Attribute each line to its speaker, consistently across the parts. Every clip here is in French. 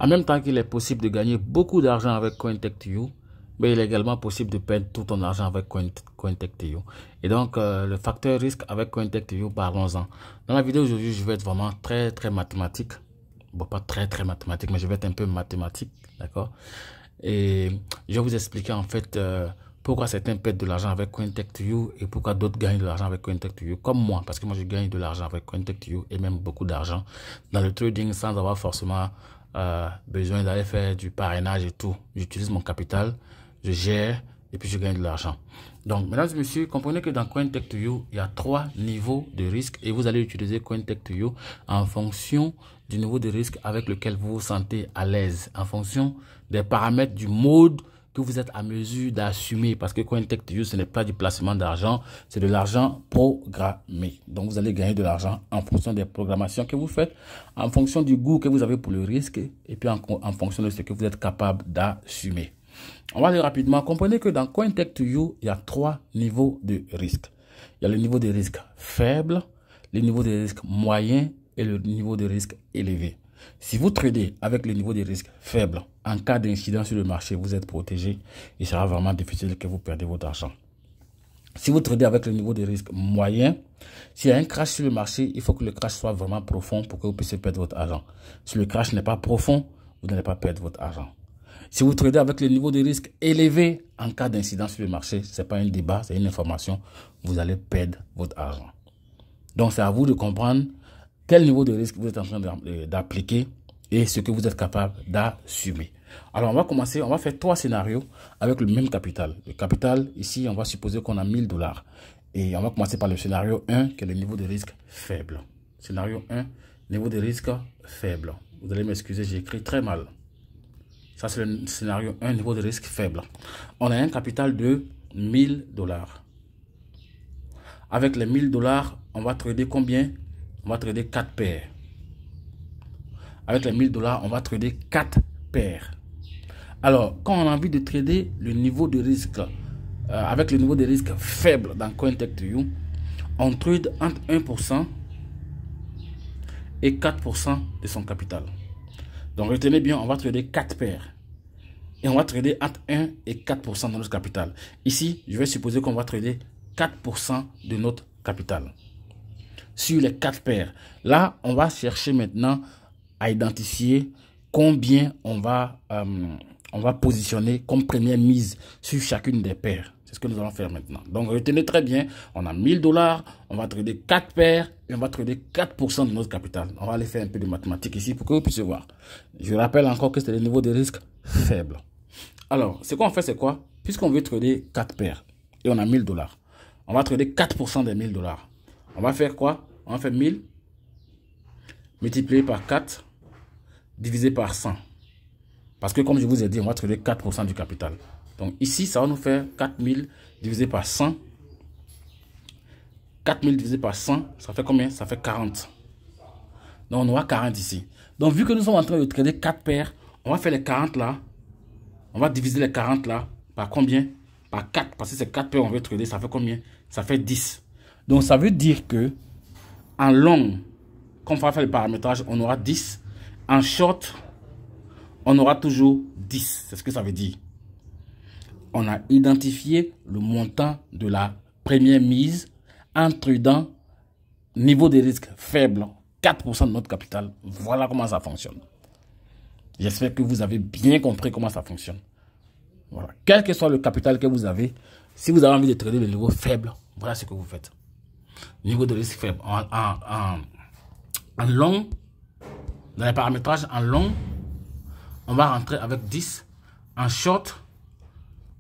Speaker 1: En même temps qu'il est possible de gagner beaucoup d'argent avec CoinTech2You, mais il est également possible de perdre tout ton argent avec CoinTech2You. Et donc, le facteur risque avec CoinTech2You, parlons-en. Dans la vidéo aujourd'hui, je vais être vraiment très mathématique. Bon, pas très mathématique, mais je vais être un peu mathématique, d'accord? Et je vais vous expliquer en fait pourquoi certains perdent de l'argent avec CoinTech2You et pourquoi d'autres gagnent de l'argent avec CoinTech2You, comme moi, parce que moi je gagne de l'argent avec CoinTech2You et même beaucoup d'argent dans le trading sans avoir forcément besoin d'aller faire du parrainage et tout. J'utilise mon capital, je gère et puis je gagne de l'argent. Donc, mesdames et messieurs, comprenez que dans CoinTech2You, il y a 3 niveaux de risque et vous allez utiliser CoinTech2You en fonction du niveau de risque avec lequel vous vous sentez à l'aise, en fonction des paramètres du mode que vous êtes à mesure d'assumer, parce que CoinTech2You, ce n'est pas du placement d'argent, c'est de l'argent programmé. Donc, vous allez gagner de l'argent en fonction des programmations que vous faites, en fonction du goût que vous avez pour le risque et puis en fonction de ce que vous êtes capable d'assumer. On va aller rapidement. Comprenez que dans CoinTech2You, il y a 3 niveaux de risque. Il y a le niveau de risque faible, le niveau de risque moyen et le niveau de risque élevé. Si vous tradez avec le niveau de risque faible, en cas d'incident sur le marché, vous êtes protégé. Il sera vraiment difficile que vous perdez votre argent. Si vous tradez avec le niveau de risque moyen, s'il y a un crash sur le marché, il faut que le crash soit vraiment profond pour que vous puissiez perdre votre argent. Si le crash n'est pas profond, vous n'allez pas perdre votre argent. Si vous tradez avec le niveau de risque élevé, en cas d'incident sur le marché, ce n'est pas un débat, c'est une information, vous allez perdre votre argent. Donc, c'est à vous de comprendre quel niveau de risque vous êtes en train d'appliquer et ce que vous êtes capable d'assumer. Alors, on va commencer, on va faire 3 scénarios avec le même capital. Le capital, ici, on va supposer qu'on a 1000 $. Et on va commencer par le scénario 1, qui est le niveau de risque faible. Scénario 1, niveau de risque faible. Vous allez m'excuser, j'ai écrit très mal. Ça, c'est le scénario 1, niveau de risque faible. On a un capital de 1000 $. Avec les 1000 $, on va trader combien? On va trader 4 paires. Avec les 1000 $, on va trader 4 paires. Alors, quand on a envie de trader le niveau de risque, avec le niveau de risque faible dans CoinTech2You, on trade entre 1% et 4% de son capital. Donc, retenez bien, on va trader 4 paires. Et on va trader entre 1 et 4% de notre capital. Ici, je vais supposer qu'on va trader 4% de notre capital. Sur les 4 paires. Là, on va chercher maintenant à identifier combien on va positionner comme première mise sur chacune des paires. C'est ce que nous allons faire maintenant. Donc, retenez très bien, on a 1000 $, on va trader 4 paires et on va trader 4% de notre capital. On va aller faire un peu de mathématiques ici pour que vous puissiez voir. Je rappelle encore que c'est le niveau de risque faible. Alors, ce qu'on fait, c'est quoi? Puisqu'on veut trader 4 paires et on a 1000 $, on va trader 4% des 1000 $. On va faire quoi? On va faire 1000 multiplié par 4 divisé par 100. Parce que comme je vous ai dit, on va trader 4% du capital. Donc ici, ça va nous faire 4000 divisé par 100. 4000 divisé par 100, ça fait combien? Ça fait 40. Donc on aura 40 ici. Donc vu que nous sommes en train de trader 4 paires, on va faire les 40 là. On va diviser les 40 là par combien? Par 4. Parce que c'est 4 paires on veut trader, ça fait combien? Ça fait 10. Donc ça veut dire que en long, quand on va faire le paramétrage, on aura 10. En short, on aura toujours 10. C'est ce que ça veut dire. On a identifié le montant de la première mise en tradant niveau de risque faible, 4% de notre capital. Voilà comment ça fonctionne. J'espère que vous avez bien compris comment ça fonctionne. Voilà. Quel que soit le capital que vous avez, si vous avez envie de trader le niveau faible, voilà ce que vous faites. Niveau de risque faible. En long, dans les paramétrages en long, on va rentrer avec 10. En short,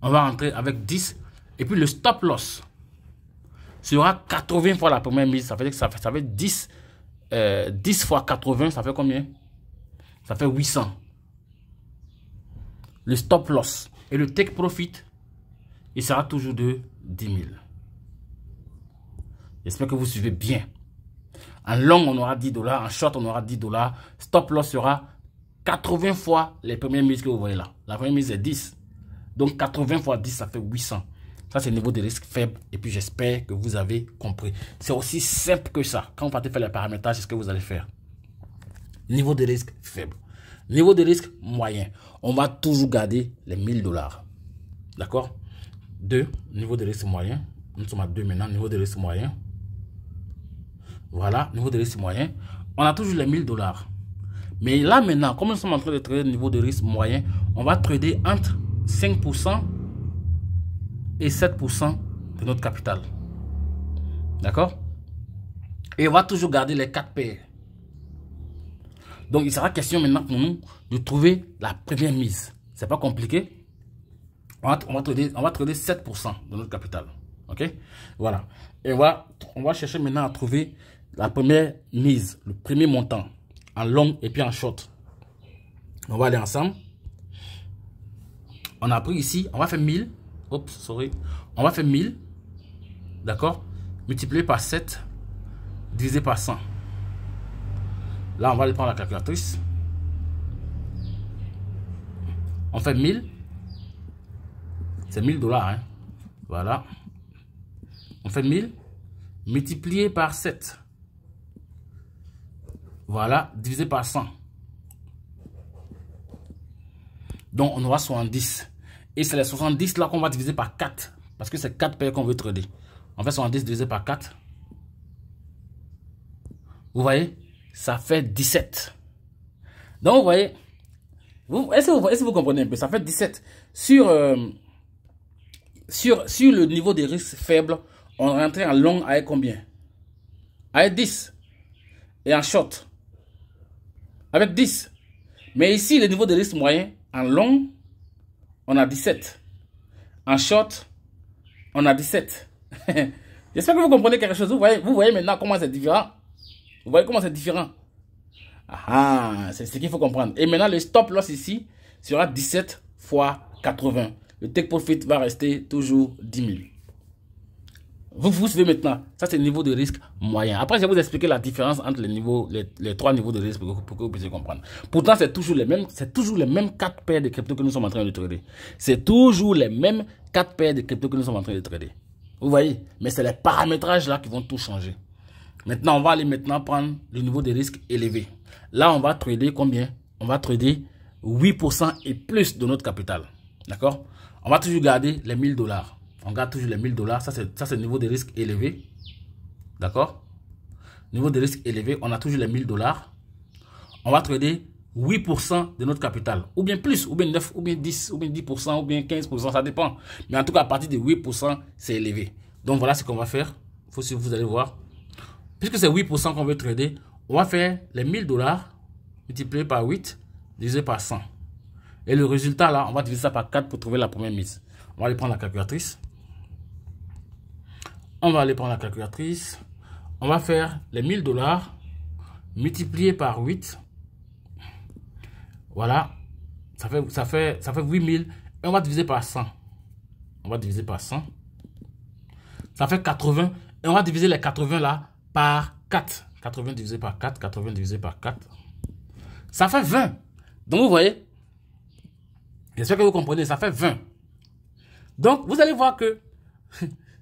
Speaker 1: on va rentrer avec 10. Et puis le stop loss sera 80 fois la première mise. Ça veut dire que ça fait 10. 10 fois 80, ça fait combien? Ça fait 800. Le stop loss et le take profit, il sera toujours de 10 000. J'espère que vous suivez bien. En long, on aura 10 $. En short, on aura 10 $. Stop loss sera 80 fois les premières mises que vous voyez là. La première mise est 10. Donc 80 fois 10, ça fait 800. Ça, c'est le niveau de risque faible. Et puis, j'espère que vous avez compris. C'est aussi simple que ça. Quand vous partez faire les paramétrages, c'est ce que vous allez faire. Niveau de risque faible. Niveau de risque moyen. On va toujours garder les 1000 $. D'accord? 2, niveau de risque moyen. Nous sommes à 2 maintenant, niveau de risque moyen. Voilà, niveau de risque moyen. On a toujours les 1000 $. Mais là maintenant, comme nous sommes en train de trader le niveau de risque moyen, on va trader entre 5% et 7% de notre capital. D'accord? Et on va toujours garder les 4 paires. Donc il sera question maintenant pour nous de trouver la première mise. C'est pas compliqué. On va trader 7% de notre capital. Ok? Voilà. Et on va chercher maintenant à trouver la première mise, le premier montant en long et puis en short. On va aller ensemble. On a pris ici, on va faire 1000. Oups, sorry. On va faire 1000. D'accord? Multiplié par 7, divisé par 100. Là, on va aller prendre la calculatrice. On fait 1000. C'est 1000 $. Hein? Voilà. On fait 1000 multiplié par 7. Voilà, divisé par 100. Donc, on aura 70. Et c'est les 70 là qu'on va diviser par 4. Parce que c'est 4 paires qu'on veut trader. On fait 70 divisé par 4. Vous voyez? Ça fait 17. Donc, vous voyez? Est-ce que vous comprenez un peu? Ça fait 17. Sur le niveau des risques faibles, on rentrait en long avec combien? Avec 10. Et en short, avec 10. Mais ici, le niveau de risque moyen, en long, on a 17. En short, on a 17. J'espère que vous comprenez quelque chose. Vous voyez maintenant comment c'est différent. Vous voyez comment c'est différent. Ah, c'est ce qu'il faut comprendre. Et maintenant, le stop loss ici sera 17 fois 80. Le take profit va rester toujours 10 000. Vous suivez maintenant. Ça, c'est le niveau de risque moyen. Après, je vais vous expliquer la différence entre les 3 niveaux de risque pour que vous puissiez comprendre. Pourtant, c'est toujours les mêmes 4 paires de crypto que nous sommes en train de trader. C'est toujours les mêmes 4 paires de crypto que nous sommes en train de trader. Vous voyez? Mais c'est les paramétrages là qui vont tout changer. Maintenant, on va aller prendre le niveau de risque élevé. Là, on va trader combien? On va trader 8% et plus de notre capital. D'accord? On va toujours garder les 1000 $. On garde toujours les 1000 $. Ça, c'est le niveau de risque élevé. D'accord? Niveau de risque élevé, on a toujours les 1000 $. On va trader 8% de notre capital. Ou bien plus, ou bien 9, ou bien 10, ou bien 10%, ou bien 15%, ça dépend. Mais en tout cas, à partir de 8%, c'est élevé. Donc, voilà ce qu'on va faire. Vous allez voir. Puisque c'est 8% qu'on veut trader, on va faire les 1000 $ multiplié par 8, divisé par 100. Et le résultat, là, on va diviser ça par 4 pour trouver la première mise. On va aller prendre la calculatrice. On va faire les 1000 $ multiplié par 8. Voilà. Ça fait 8000. Et on va diviser par 100. Ça fait 80. Et on va diviser les 80 là par 4. 80 divisé par 4. 80 divisé par 4. Ça fait 20. Donc, vous voyez. J'espère que vous comprenez. Ça fait 20. Donc, vous allez voir que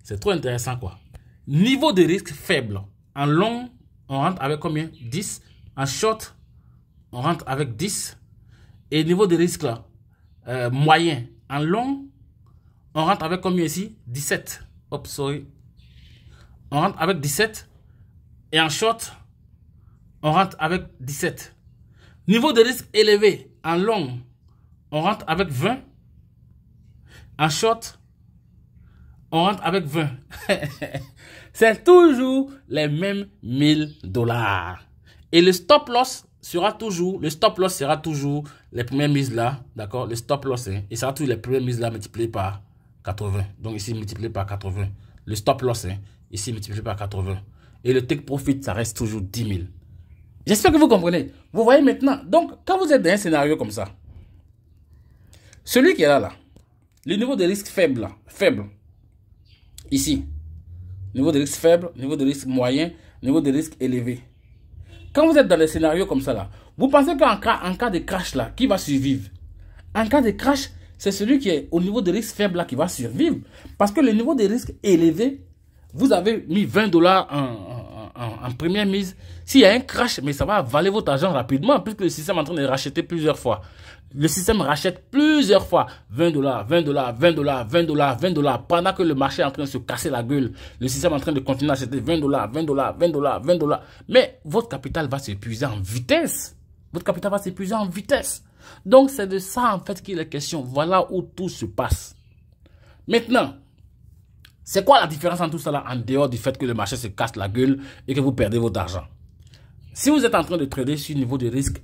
Speaker 1: c'est trop intéressant, quoi. Niveau de risque faible. En long, on rentre avec combien? 10. En short, on rentre avec 10. Et niveau de risque là, moyen. En long, on rentre avec combien ici? 17. Hop, sorry. On rentre avec 17. Et en short, on rentre avec 17. Niveau de risque élevé. En long, on rentre avec 20. En short, on rentre avec 20. C'est toujours les mêmes 1000 $. Et le stop loss sera toujours les premières mises là. D'accord? Le stop loss, hein, il sera toujours les premières mises là multipliées par 80. Donc ici, multiplié par 80. Le stop loss, hein, ici, multiplié par 80. Et le take profit, ça reste toujours 10 000. J'espère que vous comprenez. Vous voyez maintenant. Donc, quand vous êtes dans un scénario comme ça, celui qui est là, le niveau de risque faible, ici, niveau de risque faible, niveau de risque moyen, niveau de risque élevé. Quand vous êtes dans les scénarios comme ça, là, vous pensez qu'en cas de crash, là, qui va survivre? En cas de crash, c'est celui qui est au niveau de risque faible là, qui va survivre. Parce que le niveau de risque élevé, vous avez mis 20 $ en première mise, s'il y a un crash, mais ça va avaler votre argent rapidement, puisque le système est en train de racheter plusieurs fois. Le système rachète plusieurs fois. 20 $, 20 $, 20 $, 20 $, 20 $. Pendant que le marché est en train de se casser la gueule, le système est en train de continuer à acheter 20 $, 20 $, 20 $, 20 $. Mais votre capital va s'épuiser en vitesse. Votre capital va s'épuiser en vitesse. Donc, c'est de ça, en fait, qu'il est question. Voilà où tout se passe. Maintenant, c'est quoi la différence entre tout ça là, en dehors du fait que le marché se casse la gueule et que vous perdez votre argent? Si vous êtes en train de trader sur un niveau de risque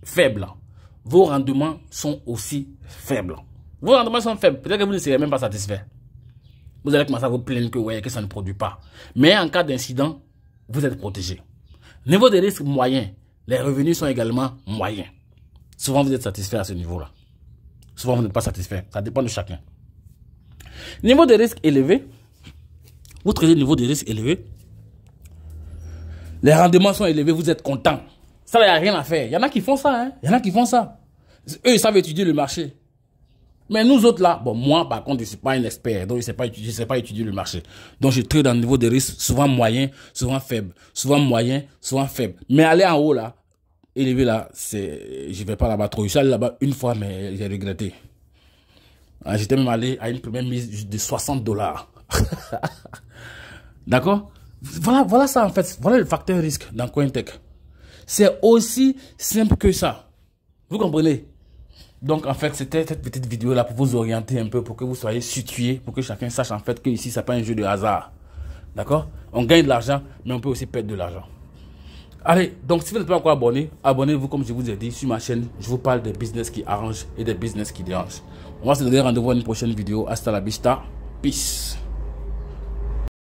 Speaker 1: faible, vos rendements sont aussi faibles. Vos rendements sont faibles. Peut-être que vous ne serez même pas satisfait. Vous allez commencer à vous plaindre que, ouais, que ça ne produit pas. Mais en cas d'incident, vous êtes protégé. Niveau de risque moyen, les revenus sont également moyens. Souvent, vous êtes satisfait à ce niveau-là. Souvent, vous n'êtes pas satisfait. Ça dépend de chacun. Niveau de risque élevé, vous tradez niveau de risque élevé, les rendements sont élevés, vous êtes content. Ça, il n'y a rien à faire. Il y en a qui font ça, hein. Il y en a qui font ça. Eux, ils savent étudier le marché. Mais nous autres là, bon, moi, par contre, je ne suis pas un expert. Donc, je ne sais pas étudier le marché. Donc, je trade dans le niveau de risque souvent moyen, souvent faible. Souvent moyen, souvent faible. Mais aller en haut là, élevé là, je ne vais pas là-bas trop. Je suis allé là-bas une fois, mais j'ai regretté. J'étais même allé à une première mise de 60 $. D'accord? Voilà ça en fait. Voilà le facteur risque dans CoinTech. C'est aussi simple que ça. Vous comprenez? Donc en fait, c'était cette petite vidéo là pour vous orienter un peu, pour que vous soyez situés, pour que chacun sache en fait que ici, c'est pas un jeu de hasard. D'accord? On gagne de l'argent, mais on peut aussi perdre de l'argent. Allez, donc si vous n'êtes pas encore abonné, abonnez-vous comme je vous ai dit sur ma chaîne. Je vous parle des business qui arrangent et des business qui dérangent. On va se donner rendez-vous à une prochaine vidéo. Hasta la vista. Peace.